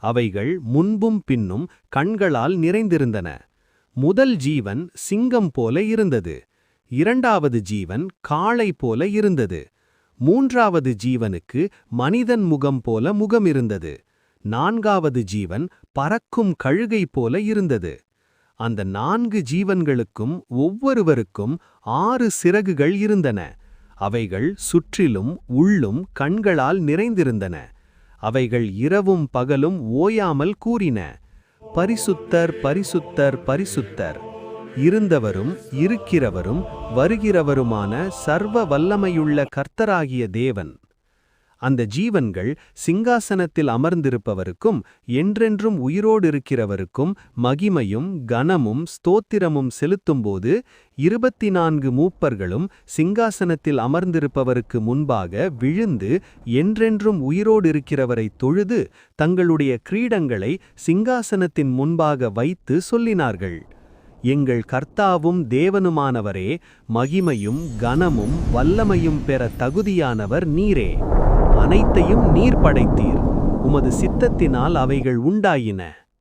அவைகள் முன்பும் பின்னும் கண்களால் நிறைந்திருந்தன. முதல் ஜீவன் சிங்கம் போல இருந்தது. இரண்டாவது ஜீவன் காளை போல இருந்தது. மூன்றாவது ஜீவனுக்கு மனிதன் முகம் போல முகம் இருந்தது. நான்காவது ஜீவன் பறக்கும் கழுகை போல இருந்தது. அந்த 4 ஜீவன்களுக்கும் ஒவ்வொருவருக்கும் 6 சிறகுகள் இருந்தன. அவைகள் சுற்றிலும் உள்ளும் கண்களால் நிறைந்திருந்தன. அவைகள் இரவும் பகலும் ஓயாமல் கூறின, பரிசுத்தர், பரிசுத்தர், பரிசுத்தர், இருந்தவரும் இருக்கிறவரும் வருகிறவருமான சர்வ வல்லமையுள்ள கர்த்தராகிய தேவன். அந்த ஜீவன்கள் சிங்காசனத்தில் அமர்ந்திருப்பவருக்கும் என்றென்றும் உயிரோடு இருக்கிறவருக்கும் மகிமையும் கனமும் ஸ்தோத்திரமும் செலுத்தும்போது 24 மூப்பர்களும் சிங்காசனத்தில் அமர்ந்திருப்பவருக்கு முன்பாக விழுந்து என்றென்றும் உயிரோடு இருக்கிறவரை தொழுது தங்களுடைய கிரீடங்களை சிங்காசனத்தின் முன்பாக வைத்து சொல்லினார்கள், எங்கள் கர்த்தாவும் தேவனுமானவரே, மகிமையும் கனமும் வல்லமையும் பெற தகுதியானவர் நீரே. அனைத்தையும் நீர் படைத்தீர். உமது சித்தத்தினால் அவைகள் உண்டாயின.